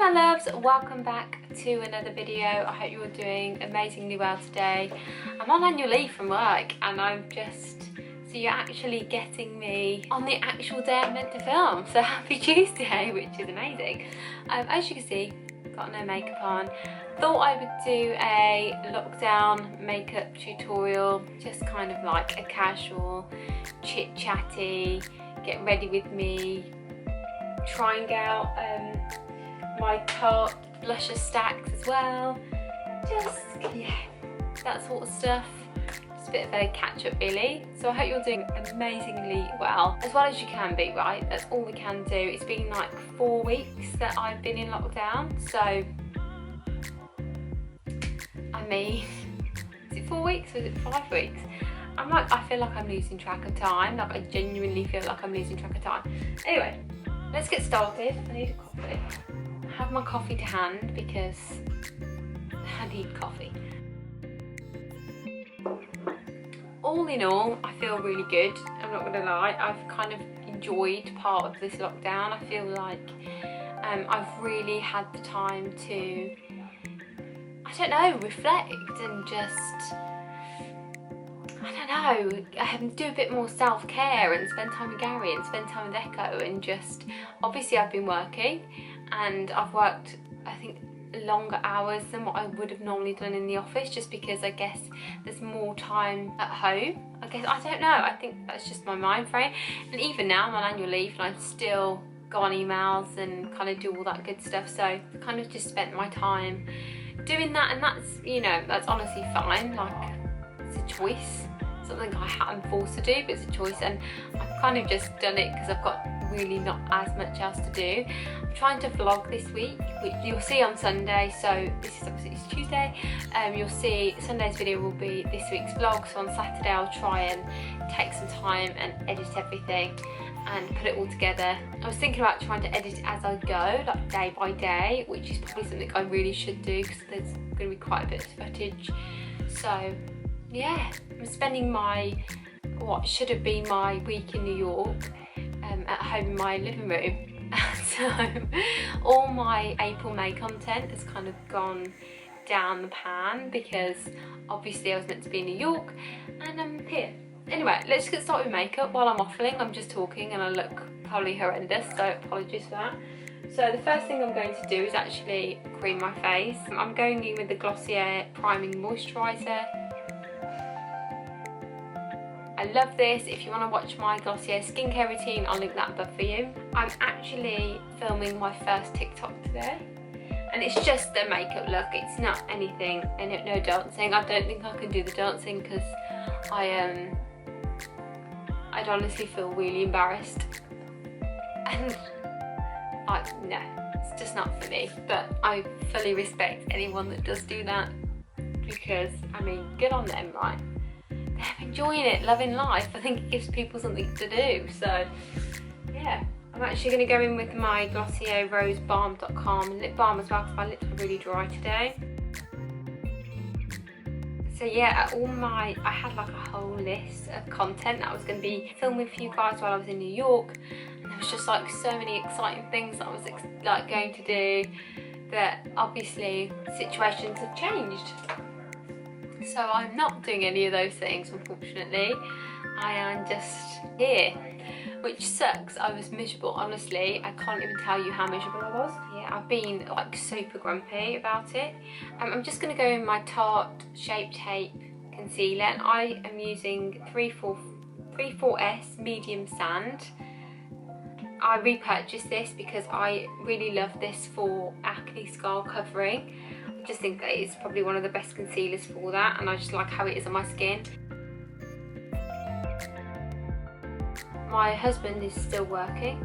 my loves, welcome back to another video. I hope you're doing amazingly well today. I'm on annual leave from work and so you're actually getting me on the actual day I'm meant to film. So happy Tuesday, which is amazing. As you can see, got no makeup on. Thought I would do a lockdown makeup tutorial, just kind of like a casual, chit-chatty, get ready with me, trying out my Tarte blusher stacks as well. Just, yeah, that sort of stuff. Just a bit of a catch-up really. So I hope you're doing amazingly well as you can be, right? That's all we can do. It's been like 4 weeks that I've been in lockdown, so I mean, is it 4 weeks or is it 5 weeks? I feel like I'm losing track of time. Like I genuinely feel like I'm losing track of time. Anyway, let's get started. I need a coffee. I have my coffee to hand because I need coffee. All in all, I feel really good. I'm not gonna lie. I've kind of enjoyed part of this lockdown. I feel like I've really had the time to, I don't know, reflect and just, I don't know, do a bit more self-care and spend time with Gary and spend time with Echo, and just, obviously I've been working and I've worked, I think, longer hours than what I would have normally done in the office, just because I guess there's more time at home. I don't know, I think that's just my mind frame. And even now I'm on annual leave and I still go on emails and kind of do all that good stuff, so I kind of just spent my time doing that, and that's, you know, that's honestly fine. Like, it's a choice, something I'm forced to do, but it's a choice, and I've kind of just done it because I've got really not as much else to do. I'm trying to vlog this week, which you'll see on Sunday, so this is obviously it's Tuesday. You'll see Sunday's video will be this week's vlog, so on Saturday I'll try and take some time and edit everything and put it all together. I was thinking about trying to edit as I go, like day by day, which is probably something I really should do because there's going to be quite a bit of footage. So yeah, I'm spending what should have been my week in New York at home in my living room. So all my April-May content has kind of gone down the pan because obviously I was meant to be in New York and I'm here. Anyway, let's get started with makeup. While I'm waffling, I'm just talking and I look probably horrendous, so apologies for that. So the first thing I'm going to do is actually cream my face. I'm going in with the Glossier Priming Moisturiser. I love this. If you want to watch my Glossier skincare routine, I'll link that above for you. I'm actually filming my first TikTok today, and it's just a makeup look. It's not anything, and no dancing. I don't think I can do the dancing because I'd honestly feel really embarrassed, and no, it's just not for me. But I fully respect anyone that does do that, because I mean, good on them, right? They're enjoying it, loving life. I think it gives people something to do. So yeah, I'm actually going to go in with my Glossier Rose Balm.com lip balm as well because my lips are really dry today. So yeah, I had like a whole list of content that I was going to be filming for you guys while I was in New York, and there was just like so many exciting things that I was like going to do, that obviously situations have changed. So I'm not doing any of those things, unfortunately. I am just here, which sucks. I was miserable, honestly. I can't even tell you how miserable I was. Yeah, I've been like super grumpy about it. I'm just going to go in my Tarte Shape Tape Concealer, and I am using 34S Medium Sand. I repurchased this because I really love this for acne scar covering. I just think that it's probably one of the best concealers for that, and I just like how it is on my skin. My husband is still working,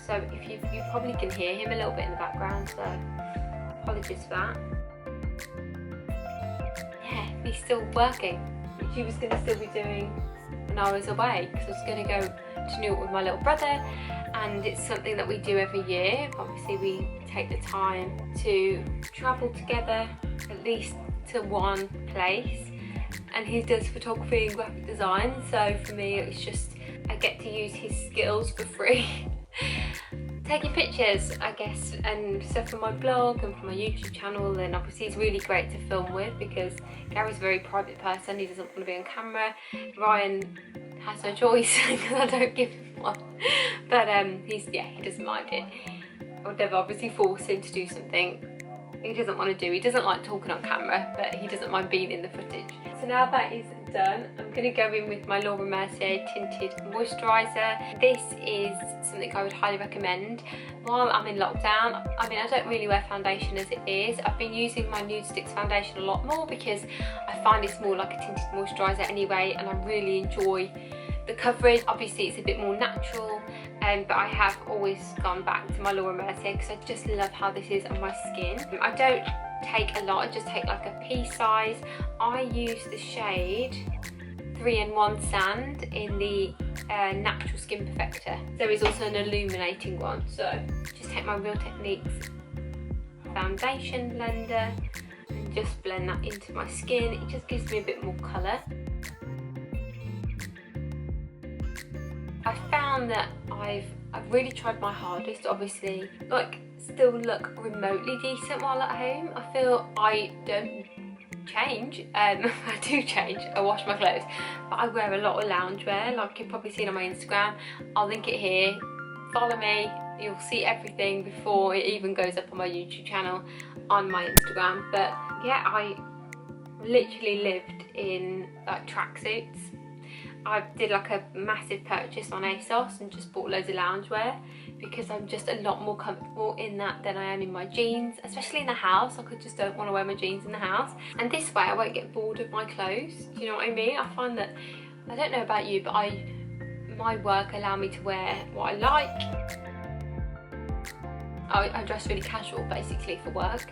so if you probably can hear him a little bit in the background, so apologies for that. Yeah, he's still working, which he was going to still be doing when I was away, because I was going to go to New York with my little brother, and it's something that we do every year. Obviously we take the time to travel together, at least to one place, and he does photography and graphic design, so for me it's just, I get to use his skills for free. taking pictures, I guess, and stuff for my blog and for my YouTube channel. And obviously he's really great to film with because Gary's a very private person, he doesn't want to be on camera. Ryan has no choice because I don't give him one, but he doesn't mind it. I would never obviously force him to do something he doesn't want to do. He doesn't like talking on camera, but he doesn't mind being in the footage. So now that is done, I'm going to go in with my Laura Mercier Tinted Moisturiser. This is something I would highly recommend while I'm in lockdown. I mean, I don't really wear foundation as it is. I've been using my Nude Sticks foundation a lot more because I find it's more like a tinted moisturiser anyway, and I really enjoy the coverage. Obviously it's a bit more natural, but I have always gone back to my Laura Mercier because I just love how this is on my skin. I don't take a lot, I just take like a pea size. I use the shade 3-in-1 Sand in the Natural Skin Perfector. There is also an illuminating one, so just take my Real Techniques foundation blender and just blend that into my skin. It just gives me a bit more colour. I found that I've really tried my hardest to obviously still look remotely decent while at home. I feel I don't change, I do change, I wash my clothes, but I wear a lot of loungewear, like you've probably seen on my Instagram. I'll link it here, follow me, you'll see everything before it even goes up on my YouTube channel on my Instagram. But yeah, I literally lived in like tracksuits. I did like a massive purchase on ASOS and just bought loads of loungewear because I'm just a lot more comfortable in that than I am in my jeans, especially in the house. I just don't want to wear my jeans in the house, and this way I won't get bored of my clothes. Do you know what I mean? I find that, I don't know about you, but my work allow me to wear what I like. I dress really casual basically for work,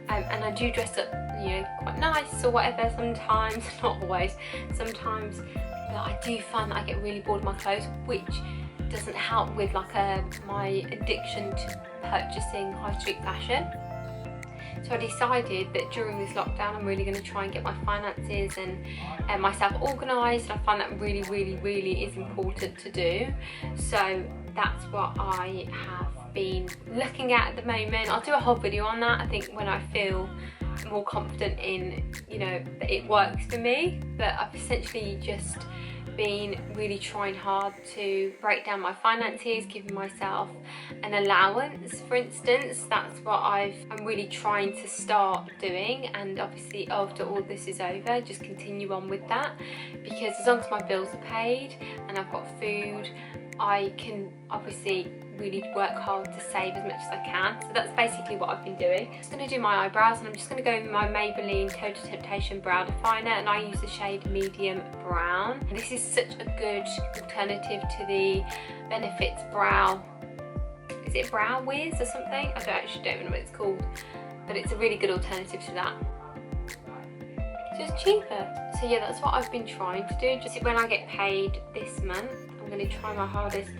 and I do dress up, you know, quite nice or whatever sometimes, not always, sometimes. But I do find that I get really bored of my clothes, which doesn't help with like my addiction to purchasing high street fashion. So I decided that during this lockdown I'm really going to try and get my finances and myself organised. I find that really is important to do. So that's what I have been looking at the moment. I'll do a whole video on that, I think, when I feel more confident in, you know, that it works for me. But I've essentially just been really trying hard to break down my finances, giving myself an allowance, for instance. That's what I'm really trying to start doing, and obviously after all this is over, just continue on with that, because as long as my bills are paid and I've got food, I can obviously really work hard to save as much as I can. So that's basically what I've been doing. I'm just going to do my eyebrows, and I'm just going to go in my Maybelline Total Temptation Brow Definer, and I use the shade Medium Brown. And this is such a good alternative to the Benefits Brow, is it Brow Wiz or something? I don't know what it's called, but it's a really good alternative to that. Just cheaper. So yeah, that's what I've been trying to do. Just when I get paid this month, I'm going to try my hardest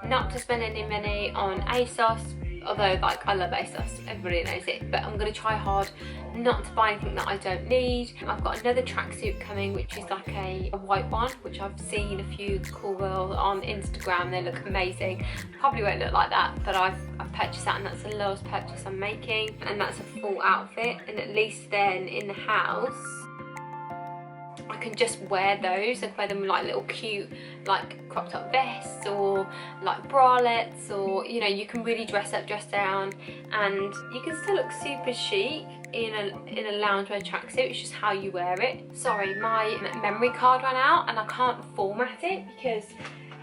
not to spend any money on ASOS, although like I love ASOS, everybody knows it, but I'm going to try hard not to buy anything that I don't need. I've got another tracksuit coming, which is like a white one, which I've seen a few cool girls on Instagram, they look amazing. Probably won't look like that, but I've purchased that, and that's the lowest purchase I'm making, and that's a full outfit, and at least then in the house I can just wear those and wear them with like little cute like crop top vests or like bralettes, or you know, you can really dress up, dress down, and you can still look super chic in a loungewear tracksuit. It's just how you wear it. Sorry, my memory card ran out and I can't format it because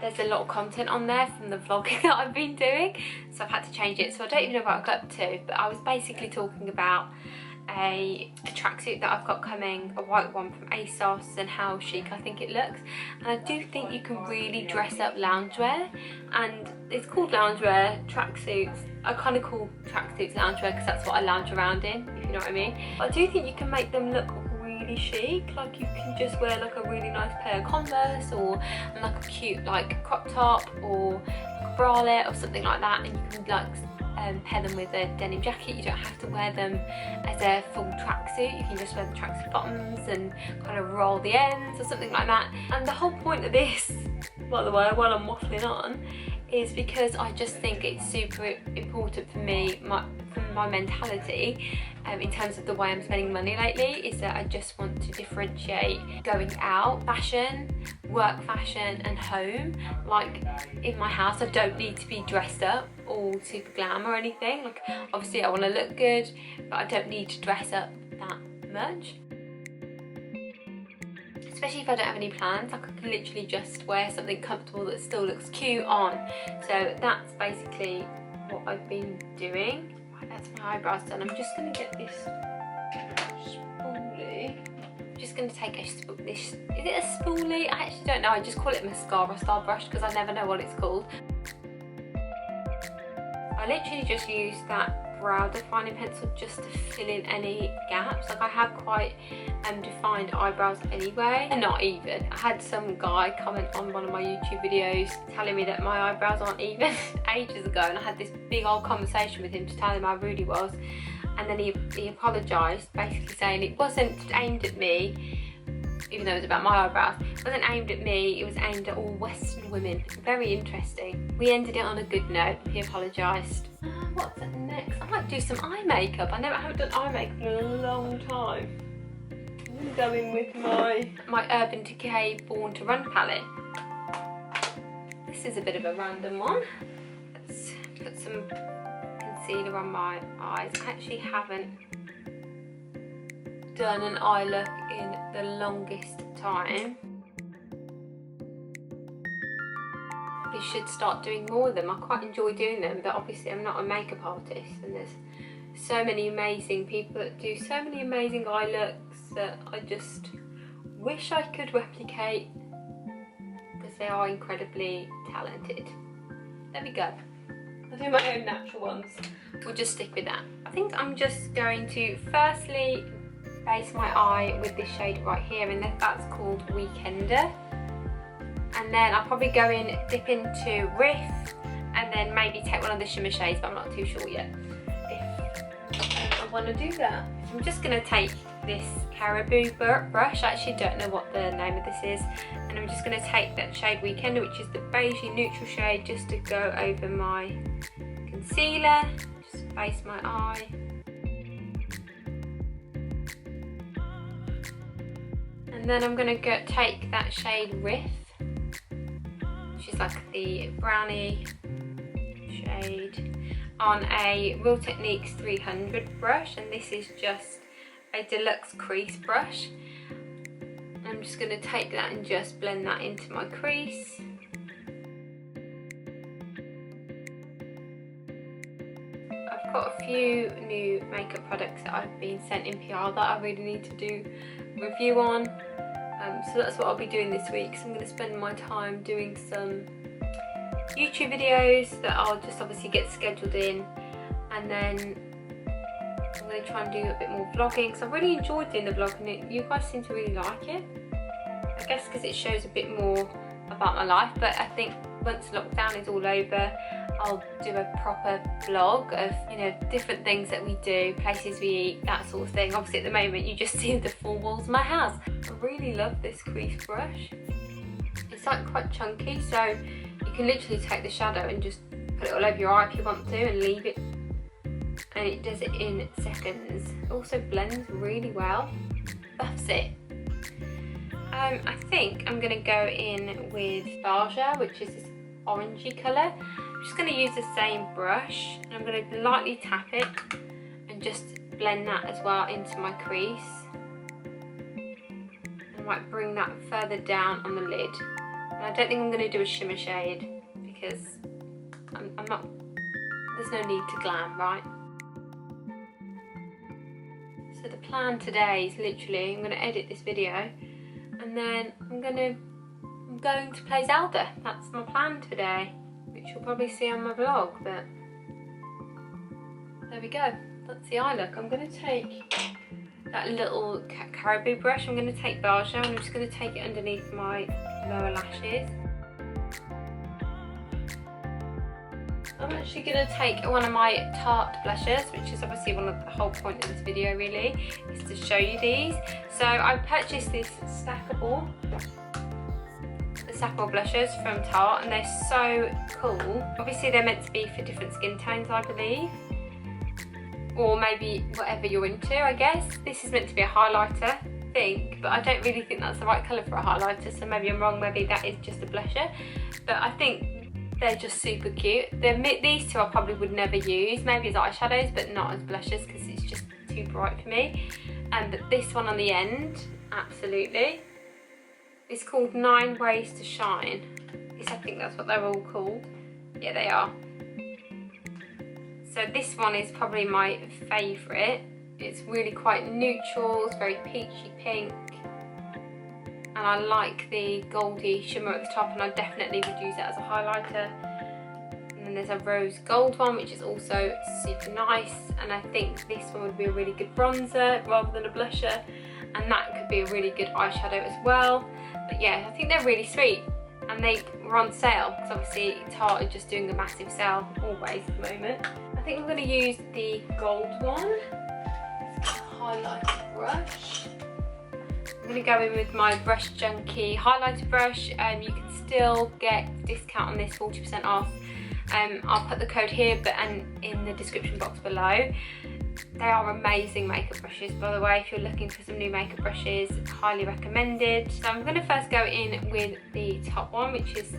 there's a lot of content on there from the vlogging that I've been doing, so I've had to change it. So I don't even know what I got up to, but I was basically talking about a tracksuit that I've got coming, a white one from ASOS, and how chic I think it looks. And I do think you can really dress up loungewear, and it's called loungewear tracksuits. I kind of call tracksuits loungewear because that's what I lounge around in, if you know what I mean. But I do think you can make them look really chic. Like you can just wear like a really nice pair of Converse, or like a cute like crop top, or like a bralette or something like that, and you can like pair them with a denim jacket. You don't have to wear them as a full tracksuit. You can just wear the tracksuit bottoms and kind of roll the ends or something like that. And the whole point of this, by the way, while I'm waffling on, is because I just think it's super important for me, for my mentality, in terms of the way I'm spending money lately, is that I just want to differentiate going out fashion, work fashion and home. Like in my house I don't need to be dressed up all super glam or anything. Like obviously I want to look good, but I don't need to dress up that much. Especially if I don't have any plans, like I can literally just wear something comfortable that still looks cute on. So that's basically what I've been doing. Right, that's my eyebrows done. I'm just going to get this spoolie. I'm just going to take this, is it a spoolie? I actually don't know, I just call it a mascara style brush because I never know what it's called. I literally just use that brow defining pencil just to fill in any gaps. Like I have quite defined eyebrows anyway, and not even. I had some guy comment on one of my YouTube videos telling me that my eyebrows aren't even ages ago, and I had this big old conversation with him to tell him how rude he was, and then he apologised, basically saying it wasn't aimed at me, even though it was about my eyebrows. It wasn't aimed at me, it was aimed at all Western women. Very interesting. We ended it on a good note. He apologised. What's next? I might do some eye makeup. I haven't done eye makeup in a long time. I'm going to go in with my Urban Decay Born to Run palette. This is a bit of a random one. Let's put some concealer on my eyes. I actually haven't done an eye look in the longest time. Probably should start doing more of them. I quite enjoy doing them, but obviously I'm not a makeup artist, and there's so many amazing people that do so many amazing eye looks that I just wish I could replicate, because they are incredibly talented. There we go. I'll do my own natural ones. We'll just stick with that. I think I'm just going to firstly base my eye with this shade right here, and that's called Weekender. And then I'll probably go in, dip into Riff, and then maybe take one of the shimmer shades, but I'm not too sure yet if I want to do that. I'm just going to take this Caribou brush. I actually don't know what the name of this is, and I'm just going to take that shade Weekender, which is the beigey neutral shade, just to go over my concealer, just base my eye. And then I'm going to take that shade Riff, which is like the brownie shade, on a Real Techniques 300 brush, and this is just a deluxe crease brush. I'm just going to take that and just blend that into my crease. I've got a few new makeup products that I've been sent in PR that I really need to do a review on. So that's what I'll be doing this week. So I'm going to spend my time doing some YouTube videos that I'll just obviously get scheduled in, and then I'm going to try and do a bit more vlogging, because I've really enjoyed doing the vlog, and you guys seem to really like it. I guess because it shows a bit more about my life, but I think once lockdown is all over, I'll do a proper vlog of, you know, different things that we do, places we eat, that sort of thing. Obviously at the moment you just see the full walls of my house. I really love this crease brush. It's like quite chunky, so you can literally take the shadow and just put it all over your eye if you want to, and leave it, and it does it in seconds. It also blends really well. That's it. I think I'm going to go in with Baja, which is this orangey colour. I'm just going to use the same brush, and I'm going to lightly tap it and just blend that as well into my crease. I might bring that further down on the lid. And I don't think I'm going to do a shimmer shade, because I'm not, there's no need to glam, right? So the plan today is literally, I'm going to edit this video, and then I'm going to play Zelda. That's my plan today, which you'll probably see on my vlog, but there we go. That's the eye look. I'm going to take that little Caribou brush, I'm going to take Baja, and I'm just going to take it underneath my lower lashes. I'm actually going to take one of my Tarte blushes, which is obviously one of the whole point of this video really, is to show you these. So I purchased this stackable Saccharol blushes from Tarte, and they're so cool. Obviously they're meant to be for different skin tones, I believe, or maybe whatever you're into, I guess. This is meant to be a highlighter, I think, but I don't really think that's the right colour for a highlighter, so maybe I'm wrong, maybe that is just a blusher. But I think they're just super cute. These two I probably would never use, maybe as eyeshadows, but not as blushes because it's just too bright for me. But this one on the end, absolutely. It's called 9 Ways to Shine. I think that's what they're all called. Yeah, they are. So this one is probably my favourite. It's really quite neutral, it's very peachy pink. And I like the goldy shimmer at the top, and I definitely would use it as a highlighter. And then there's a rose gold one, which is also super nice. And I think this one would be a really good bronzer rather than a blusher. And that could be a really good eyeshadow as well. But yeah, I think they're really sweet, and they were on sale because obviously Tarte are just doing a massive sale always at the moment. I think I'm going to use the gold one. It's a highlighter brush. I'm going to go in with my Brush Junkie highlighter brush. You can still get a discount on this, 40% off. I'll put the code here and in the description box below. They are amazing makeup brushes, by the way. If you're looking for some new makeup brushes, highly recommended. So I'm going to first go in with the top one, which is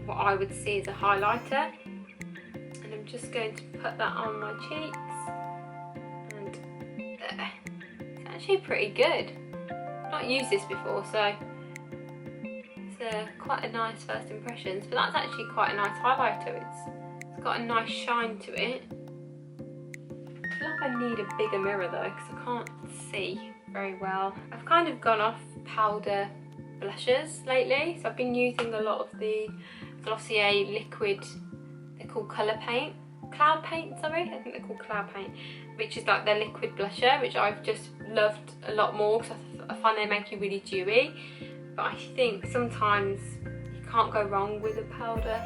what I would see as a highlighter. And I'm just going to put that on my cheeks. And there. It's actually pretty good. I've not used this before, so it's quite a nice first impressions. But that's actually quite a nice highlighter. It's got a nice shine to it. I feel like I need a bigger mirror though, because I can't see very well. I've kind of gone off powder blushes lately, so I've been using a lot of the Glossier liquid, they're called Colour Paint, Cloud Paint, sorry, I think they're called Cloud Paint, which is like their liquid blusher, which I've just loved a lot more because I find they make you really dewy. But I think sometimes you can't go wrong with a powder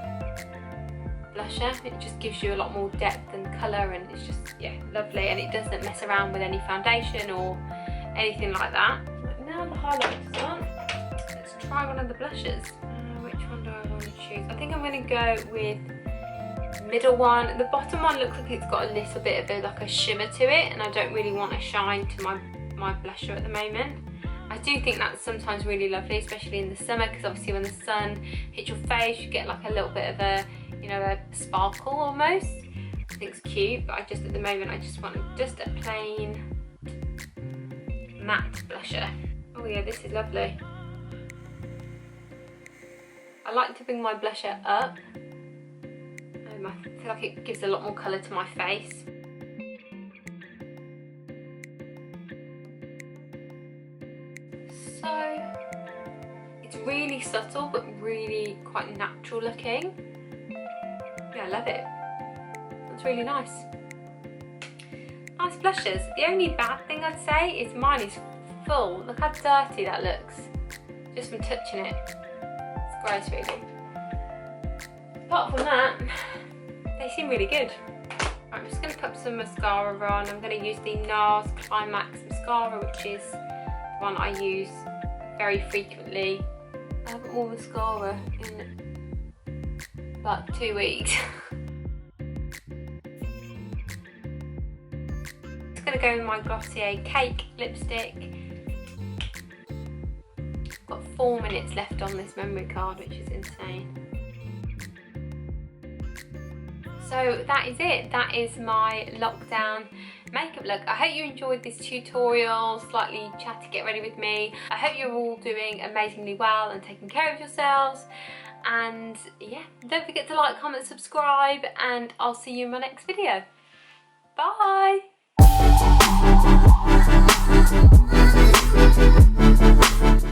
blusher. It just gives you a lot more depth and colour, and it's just, yeah, lovely, and it doesn't mess around with any foundation or anything like that. But now the highlighters on, let's try one of the blushes. Which one do I want to choose? I think I'm going to go with the middle one. The bottom one looks like it's got a little bit of like a shimmer to it, and I don't really want a shine to my blusher at the moment. I do think that's sometimes really lovely, especially in the summer, because obviously when the sun hits your face you get like a little bit of a, you know, a sparkle almost. I think it's cute, but at the moment I just want just a plain matte blusher. Oh yeah, this is lovely. I like to bring my blusher up. I feel like it gives a lot more colour to my face. So it's really subtle but really quite natural looking. Yeah, I love it. That's really nice. Nice blushes. The only bad thing I'd say is mine is full. Look how dirty that looks just from touching it. It's gross really. Apart from that, they seem really good. Right, I'm just going to put some mascara on. I'm going to use the NARS Climax mascara, which is the one I use very frequently. I haven't worn mascara in about 2 weeks. Just going to go with my Glossier Cake lipstick. I've got 4 minutes left on this memory card, which is insane. So that is it. That is my lockdown makeup look. I hope you enjoyed this tutorial, slightly chatty get ready with me. I hope you're all doing amazingly well and taking care of yourselves. And yeah, don't forget to like, comment, subscribe, and I'll see you in my next video. Bye!